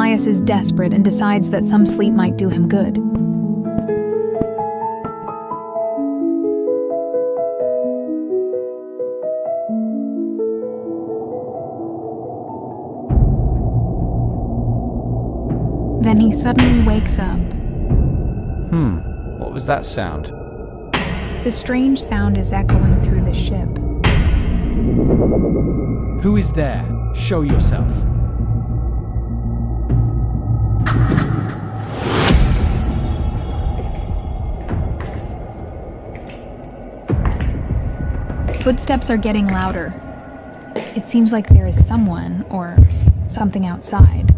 Elias is desperate and decides that some sleep might do him good. Then he suddenly wakes up. What was that sound? The strange sound is echoing through the ship. Who is there? Show yourself. Footsteps are getting louder. It seems like there is someone or something outside.